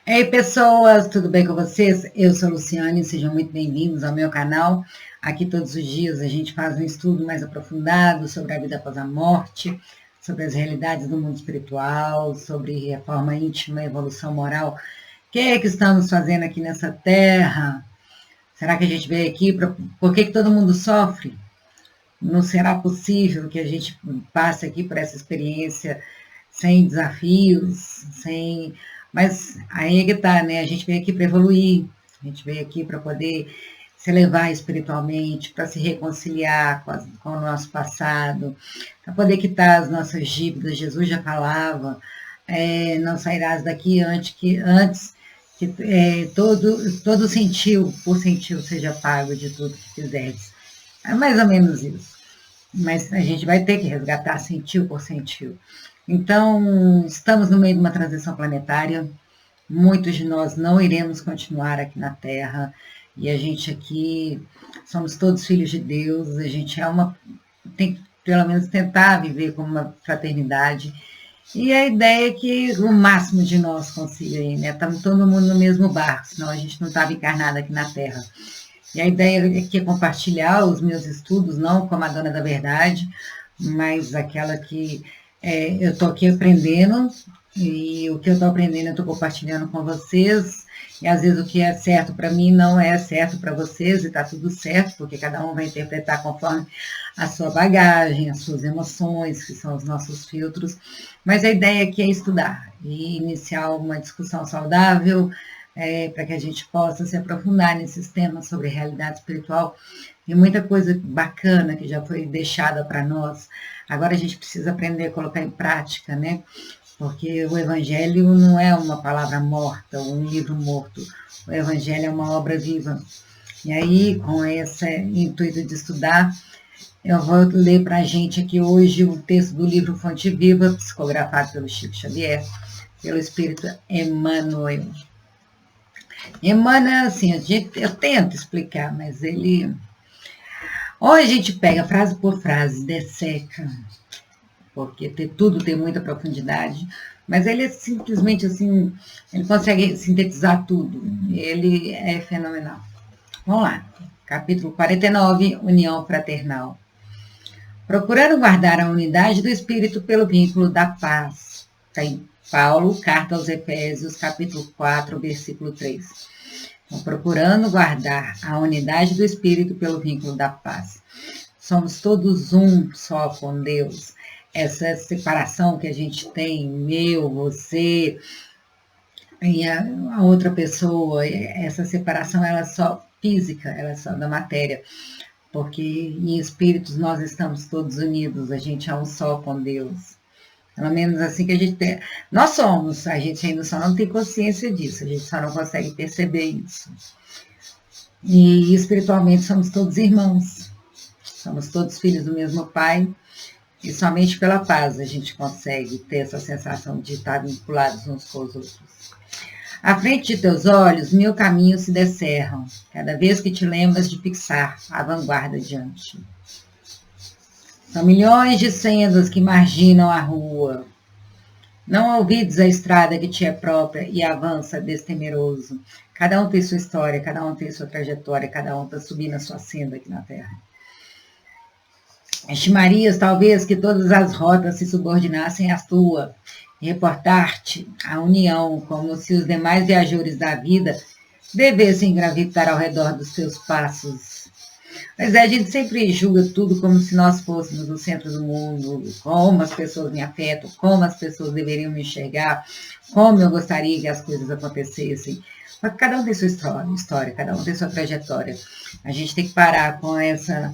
Ei, pessoas, tudo bem com vocês? Eu sou a Luciane, sejam muito bem-vindos ao meu canal. Aqui todos os dias a gente faz um estudo mais aprofundado sobre a vida após a morte, sobre as realidades do mundo espiritual, sobre reforma íntima, evolução moral. O que é que estamos fazendo aqui nessa terra? Será que a gente veio aqui para... Por que todo mundo sofre? Não será possível que a gente passe aqui por essa experiência sem desafios, sem... Mas aí é que tá, né? A gente veio aqui para evoluir, a gente veio aqui para poder se elevar espiritualmente, para se reconciliar com o nosso passado, para poder quitar as nossas dívidas. Jesus já falava, não sairás daqui antes que todo sentiu, por sentiu, seja pago de tudo que fizeres. É mais ou menos isso. Mas a gente vai ter que resgatar sentiu por sentiu. Então, estamos no meio de uma transição planetária. Muitos de nós não iremos continuar aqui na Terra. E a gente aqui somos todos filhos de Deus. A gente tem que pelo menos tentar viver como uma fraternidade. E a ideia é que o máximo de nós consiga ir, né? Estamos todo mundo no mesmo barco, senão a gente não estava encarnado aqui na Terra. E a ideia aqui é compartilhar os meus estudos, não como a dona da verdade, mas aquela que eu estou aqui aprendendo, e o que eu estou aprendendo eu estou compartilhando com vocês, e às vezes o que é certo para mim não é certo para vocês, e está tudo certo, porque cada um vai interpretar conforme a sua bagagem, as suas emoções, que são os nossos filtros, mas a ideia aqui é estudar, e iniciar uma discussão saudável, para que a gente possa se aprofundar nesses temas sobre realidade espiritual. E muita coisa bacana que já foi deixada para nós. Agora a gente precisa aprender a colocar em prática, né? Porque o Evangelho não é uma palavra morta, um livro morto. O Evangelho é uma obra viva. E aí, com esse intuito de estudar, eu vou ler para a gente aqui hoje o texto do livro Fonte Viva, psicografado pelo Chico Xavier, pelo Espírito Emmanuel. Emmanuel, assim, eu tento explicar, mas ele... Ou a gente pega frase por frase, desseca, porque tudo tem muita profundidade, mas ele é simplesmente assim, ele consegue sintetizar tudo, ele é fenomenal. Vamos lá, capítulo 49, União Fraternal. Procurando guardar a unidade do espírito pelo vínculo da paz. Está em Paulo, carta aos Efésios, capítulo 4, versículo 3. Então, procurando guardar a unidade do espírito pelo vínculo da paz. Somos todos um só com Deus. Essa separação que a gente tem, eu, você e a outra pessoa, essa separação ela é só física, ela é só da matéria. Porque em espíritos nós estamos todos unidos, a gente é um só com Deus. Pelo menos assim que a gente tem. Nós somos, a gente ainda só não tem consciência disso, a gente só não consegue perceber isso. E espiritualmente somos todos irmãos, somos todos filhos do mesmo Pai, e somente pela paz a gente consegue ter essa sensação de estar vinculados uns com os outros. À frente de teus olhos, 1000 caminhos se descerram, cada vez que te lembras de fixar a vanguarda diante. São milhões de sendas que marginam a rua. Não ouvides a estrada que te é própria e avança destemeroso. Cada um tem sua história, cada um tem sua trajetória, cada um está subindo a sua senda aqui na Terra. Estimarias, talvez, que todas as rotas se subordinassem à tua, e reportar-te a união, como se os demais viajores da vida devessem gravitar ao redor dos teus passos. Mas a gente sempre julga tudo como se nós fôssemos o centro do mundo, como as pessoas me afetam, como as pessoas deveriam me enxergar, como eu gostaria que as coisas acontecessem. Mas cada um tem sua história, cada um tem sua trajetória. A gente tem que parar com essa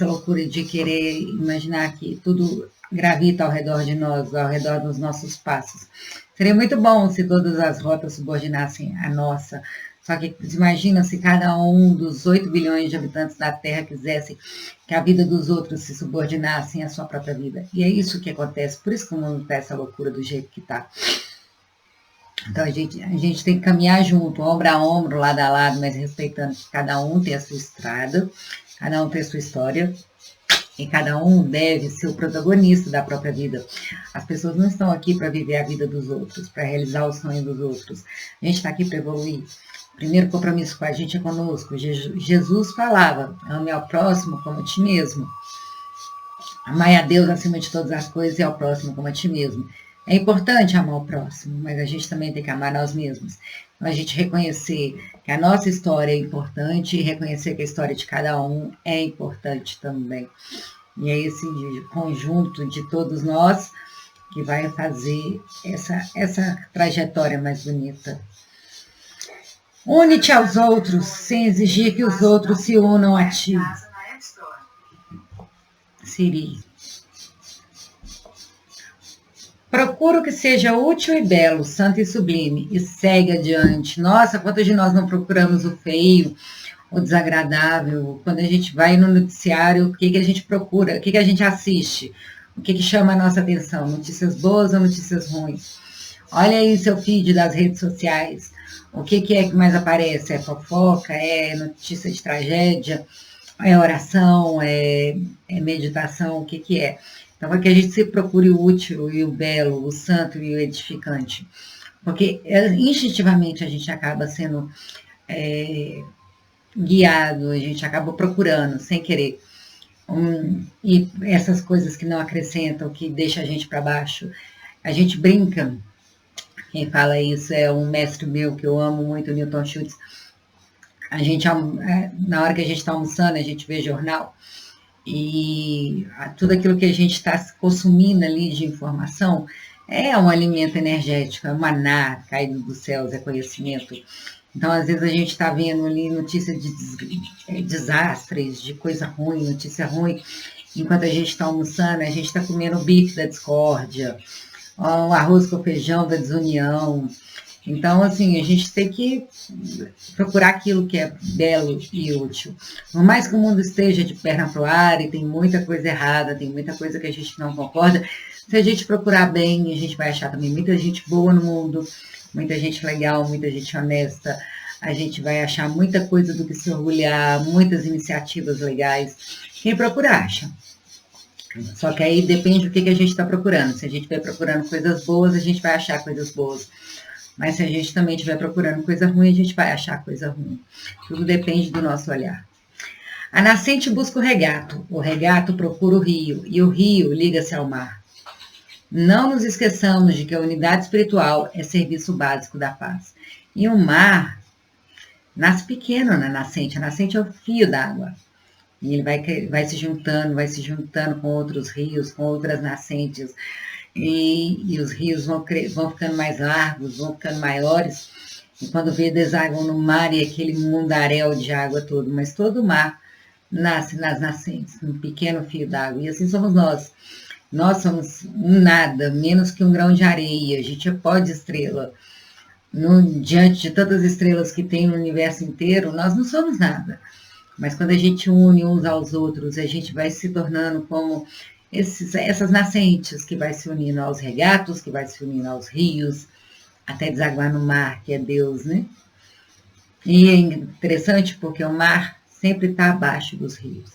loucura de querer imaginar que tudo gravita ao redor de nós, ao redor dos nossos passos. Seria muito bom se todas as rotas subordinassem a nossa. Só que imagina se cada um dos 8 bilhões de habitantes da Terra quisesse que a vida dos outros se subordinassem à sua própria vida. E é isso que acontece, por isso que o mundo está essa loucura do jeito que está. Então a gente tem que caminhar junto, ombro a ombro, lado a lado, mas respeitando que cada um tem a sua estrada, cada um tem a sua história. E cada um deve ser o protagonista da própria vida. As pessoas não estão aqui para viver a vida dos outros, para realizar o sonho dos outros. A gente está aqui para evoluir. O primeiro compromisso com a gente é conosco. Jesus falava, ame ao próximo como a ti mesmo. Amai a Deus acima de todas as coisas e ao próximo como a ti mesmo. É importante amar o próximo, mas a gente também tem que amar nós mesmos. Então, a gente reconhecer que a nossa história é importante e reconhecer que a história de cada um é importante também. E é esse conjunto de todos nós que vai fazer essa trajetória mais bonita. Une-te aos outros, sem exigir que os outros se unam a ti. Siri. Procura o que seja útil e belo, santo e sublime, e segue adiante. Nossa, quantos de nós não procuramos o feio, o desagradável? Quando a gente vai no noticiário, o que a gente procura? O que a gente assiste? O que chama a nossa atenção? Notícias boas ou notícias ruins? Olha aí seu feed das redes sociais. O que é que mais aparece? É fofoca? É notícia de tragédia? É oração? É meditação? O que é? Então, para que a gente se procure o útil e o belo, o santo e o edificante. Porque instintivamente a gente acaba sendo guiado, a gente acaba procurando, sem querer. E essas coisas que não acrescentam, que deixam a gente para baixo. A gente brinca. Quem fala isso é um mestre meu que eu amo muito, o Newton Schultz. A gente, na hora que a gente está almoçando, a gente vê jornal. E tudo aquilo que a gente está consumindo ali de informação é um alimento energético, é um maná caído dos céus, é conhecimento. Então, às vezes, a gente está vendo ali notícias de desastres, de coisa ruim, notícia ruim. Enquanto a gente está almoçando, a gente está comendo o bife da discórdia, o arroz com feijão da desunião. Então, assim, a gente tem que procurar aquilo que é belo e útil. Por mais que o mundo esteja de perna pro ar e tem muita coisa errada, tem muita coisa que a gente não concorda, se a gente procurar bem, a gente vai achar também muita gente boa no mundo, muita gente legal, muita gente honesta. A gente vai achar muita coisa do que se orgulhar, muitas iniciativas legais. Quem procura, acha. Só que aí depende do que a gente está procurando. Se a gente estiver procurando coisas boas, a gente vai achar coisas boas. Mas se a gente também estiver procurando coisa ruim, a gente vai achar coisa ruim. Tudo depende do nosso olhar. A nascente busca o regato procura o rio, e o rio liga-se ao mar. Não nos esqueçamos de que a unidade espiritual é serviço básico da paz. E o mar nasce pequeno na nascente. A nascente é o fio d'água. E ele vai se juntando com outros rios, com outras nascentes. E os rios vão ficando mais largos, vão ficando maiores, e quando vê, desaguam no mar e aquele mundaréu de água todo. Mas todo o mar nasce nas nascentes, um pequeno fio d'água. E assim somos nós. Nós somos um nada, menos que um grão de areia. A gente é pó de estrela. Diante de tantas estrelas que tem no universo inteiro, nós não somos nada. Mas quando a gente une uns aos outros, a gente vai se tornando como essas nascentes, que vai se unindo aos regatos, que vai se unindo aos rios, até desaguar no mar, que é Deus, né? E é interessante porque o mar sempre está abaixo dos rios.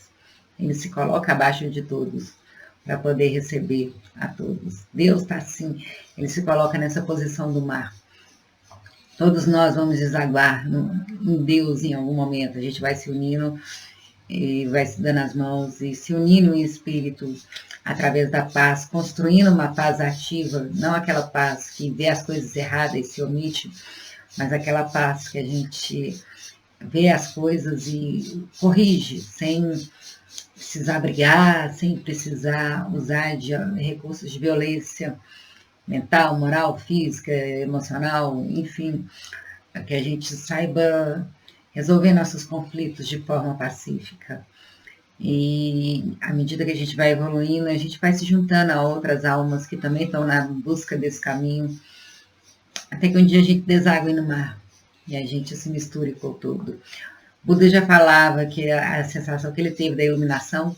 Ele se coloca abaixo de todos, para poder receber a todos. Deus está assim, ele se coloca nessa posição do mar. Todos nós vamos desaguar em Deus em algum momento. A gente vai se unindo e vai se dando as mãos e se unindo em espírito através da paz, construindo uma paz ativa, não aquela paz que vê as coisas erradas e se omite, mas aquela paz que a gente vê as coisas e corrige, sem precisar brigar, sem precisar usar de recursos de violência mental, moral, física, emocional, enfim, para que a gente saiba resolver nossos conflitos de forma pacífica. E à medida que a gente vai evoluindo, a gente vai se juntando a outras almas que também estão na busca desse caminho, até que um dia a gente desague no mar e a gente se misture com tudo. Buda já falava que a sensação que ele teve da iluminação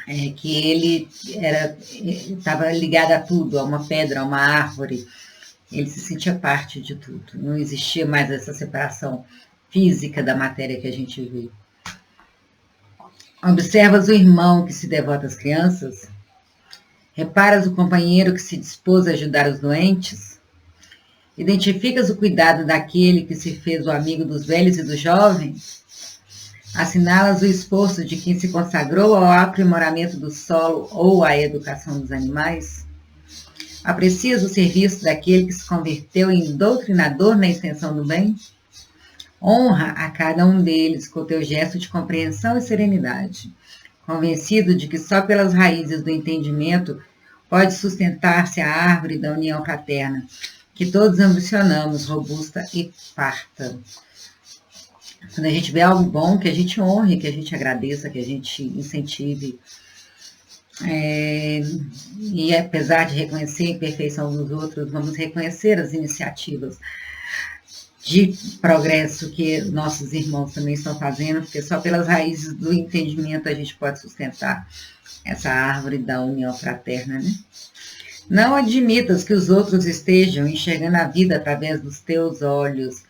é que ele estava ligado a tudo, a uma pedra, a uma árvore. Ele se sentia parte de tudo. Não existia mais essa separação física da matéria que a gente vê. Observas o irmão que se devota às crianças? Reparas o companheiro que se dispôs a ajudar os doentes? Identificas o cuidado daquele que se fez o amigo dos velhos e dos jovens? Assinalas o esforço de quem se consagrou ao aprimoramento do solo ou à educação dos animais? Aprecias o serviço daquele que se converteu em doutrinador na extensão do bem? Honra a cada um deles com teu gesto de compreensão e serenidade, convencido de que só pelas raízes do entendimento pode sustentar-se a árvore da união fraterna, que todos ambicionamos, robusta e farta. Quando a gente vê algo bom, que a gente honre, que a gente agradeça, que a gente incentive. E apesar de reconhecer a imperfeição dos outros, vamos reconhecer as iniciativas de progresso que nossos irmãos também estão fazendo, porque só pelas raízes do entendimento a gente pode sustentar essa árvore da união fraterna, né? Não admitas que os outros estejam enxergando a vida através dos teus olhos.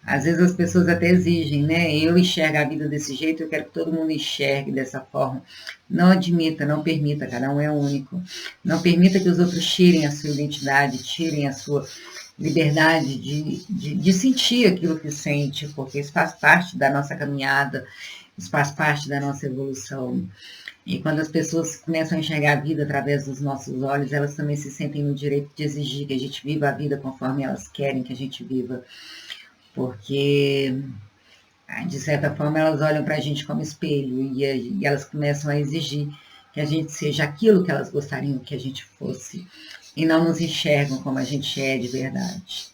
Às vezes as pessoas até exigem, né? Eu enxergo a vida desse jeito, eu quero que todo mundo enxergue dessa forma. Não admita, não permita, cada um é único. Não permita que os outros tirem a sua identidade, tirem a sua liberdade de sentir aquilo que sente, porque isso faz parte da nossa caminhada, isso faz parte da nossa evolução. E quando as pessoas começam a enxergar a vida através dos nossos olhos, elas também se sentem no direito de exigir que a gente viva a vida conforme elas querem que a gente viva. Porque, de certa forma, elas olham para a gente como espelho e elas começam a exigir que a gente seja aquilo que elas gostariam que a gente fosse e não nos enxergam como a gente é de verdade.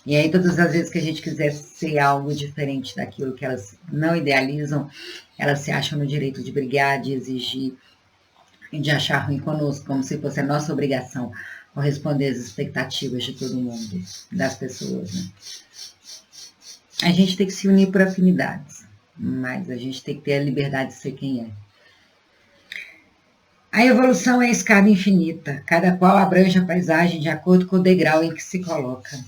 E aí, todas as vezes que a gente quiser ser algo diferente daquilo que elas não idealizam, elas se acham no direito de brigar, de exigir e de achar ruim conosco, como se fosse a nossa obrigação corresponder às expectativas de todo mundo, das pessoas, né? A gente tem que se unir por afinidades, mas a gente tem que ter a liberdade de ser quem é. A evolução é a escada infinita, cada qual abrange a paisagem de acordo com o degrau em que se coloca.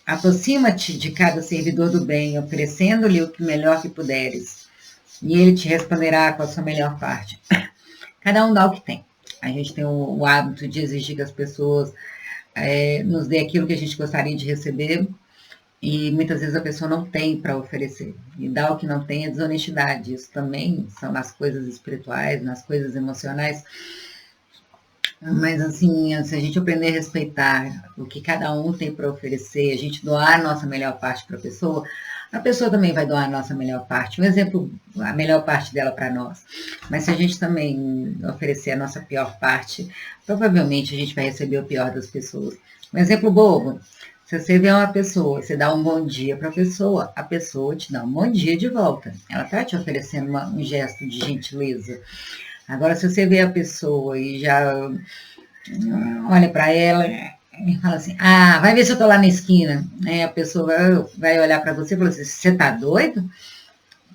Aproxima-te de cada servidor do bem, oferecendo-lhe o que melhor que puderes, e ele te responderá com a sua melhor parte. Cada um dá o que tem. A gente tem o hábito de exigir que as pessoas nos dê aquilo que a gente gostaria de receber, e muitas vezes a pessoa não tem para oferecer. E dar o que não tem é desonestidade. Isso também são nas coisas espirituais, nas coisas emocionais. Mas assim, se a gente aprender a respeitar o que cada um tem para oferecer, a gente doar a nossa melhor parte para a pessoa também vai doar a nossa melhor parte. Um exemplo, a melhor parte dela para nós. Mas se a gente também oferecer a nossa pior parte, provavelmente a gente vai receber o pior das pessoas. Um exemplo bobo. Se você vê uma pessoa, você dá um bom dia para a pessoa te dá um bom dia de volta. Ela está te oferecendo um gesto de gentileza. Agora, se você vê a pessoa e já olha para ela e fala assim, vai ver se eu estou lá na esquina. Aí a pessoa vai olhar para você e fala assim, você está doido?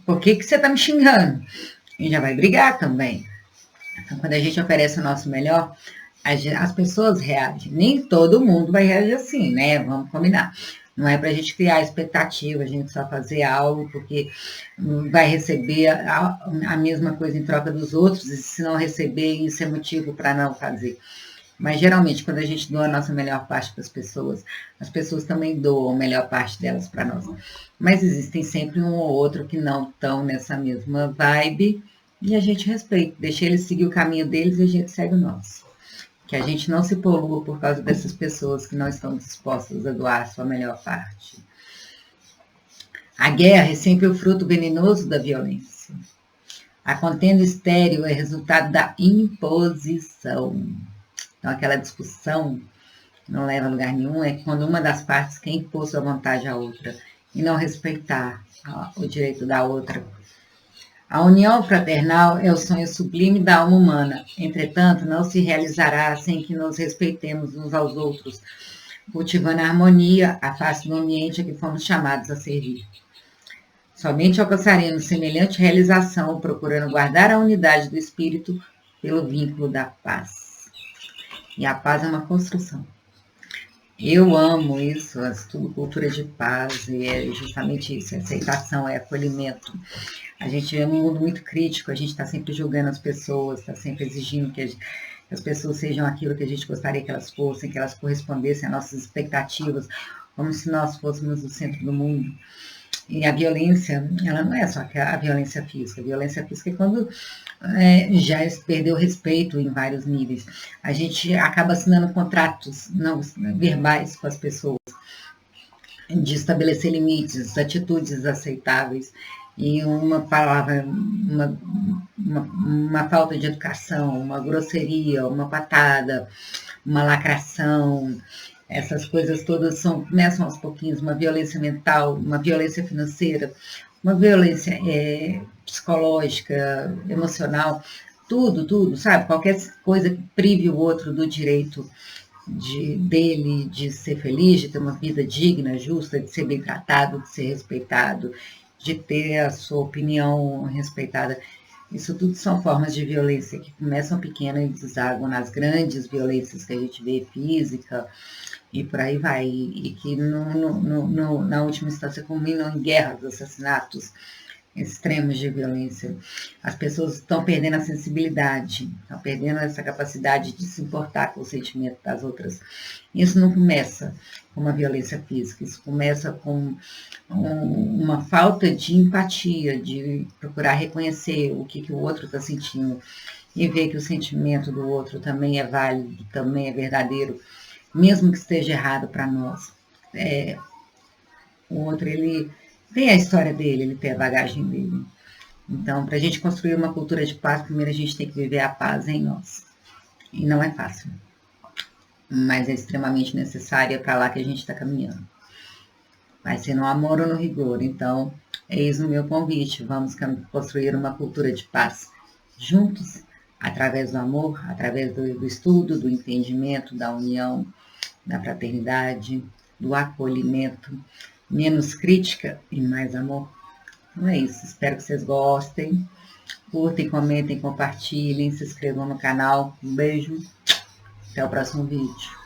Por que você está me xingando? E já vai brigar também. Então, quando a gente oferece o nosso melhor, as pessoas reagem. Nem todo mundo vai reagir assim, né? Vamos combinar. Não é para a gente criar expectativa, a gente só fazer algo porque vai receber a mesma coisa em troca dos outros, e se não receber, isso é motivo para não fazer. Mas geralmente, quando a gente doa a nossa melhor parte para as pessoas também doam a melhor parte delas para nós. Mas existem sempre um ou outro que não estão nessa mesma vibe, e a gente respeita, deixa eles seguir o caminho deles e a gente segue o nosso. Que a gente não se polua por causa dessas pessoas que não estão dispostas a doar a sua melhor parte. A guerra é sempre o fruto venenoso da violência. A contenda estéril é resultado da imposição. Então, aquela discussão que não leva a lugar nenhum é quando uma das partes quer impor sua vontade à outra e não respeitar o direito da outra. A união fraternal é o sonho sublime da alma humana. Entretanto, não se realizará sem que nos respeitemos uns aos outros, cultivando a harmonia, a face do ambiente a que fomos chamados a servir. Somente alcançaremos semelhante realização procurando guardar a unidade do espírito pelo vínculo da paz. E a paz é uma construção. Eu amo isso, estudo cultura de paz, e é justamente isso, é aceitação, é acolhimento. A gente é um mundo muito crítico, a gente está sempre julgando as pessoas, está sempre exigindo que as pessoas sejam aquilo que a gente gostaria que elas fossem, que elas correspondessem às nossas expectativas, como se nós fôssemos o centro do mundo. E a violência, ela não é só a violência física. A violência física é quando já perdeu respeito em vários níveis. A gente acaba assinando contratos não verbais com as pessoas, de estabelecer limites, atitudes aceitáveis, e uma palavra, uma falta de educação, uma grosseria, uma patada, uma lacração, essas coisas todas começam aos pouquinhos, uma violência mental, uma violência financeira, uma violência psicológica, emocional, tudo, sabe? Qualquer coisa que prive o outro do direito dele de ser feliz, de ter uma vida digna, justa, de ser bem tratado, de ser respeitado, de ter a sua opinião respeitada. Isso tudo são formas de violência que começam pequenas e desaguam nas grandes violências que a gente vê, física, e por aí vai. E que na última instância culminam em guerras, assassinatos, extremos de violência. As pessoas estão perdendo a sensibilidade, estão perdendo essa capacidade de se importar com o sentimento das outras. Isso não começa com uma violência física, isso começa com uma falta de empatia, de procurar reconhecer o que o outro está sentindo e ver que o sentimento do outro também é válido, também é verdadeiro, mesmo que esteja errado para nós. O outro, ele tem a história dele, ele tem a bagagem dele. Então, para a gente construir uma cultura de paz, primeiro a gente tem que viver a paz em nós. E não é fácil, mas é extremamente necessária para lá que a gente está caminhando. Vai ser no amor ou no rigor. Então, eis o meu convite. Vamos construir uma cultura de paz juntos, através do amor, através do estudo, do entendimento, da união, da fraternidade, do acolhimento, menos crítica e mais amor. Então é isso, espero que vocês gostem. Curtem, comentem, compartilhem, se inscrevam no canal. Um beijo, até o próximo vídeo.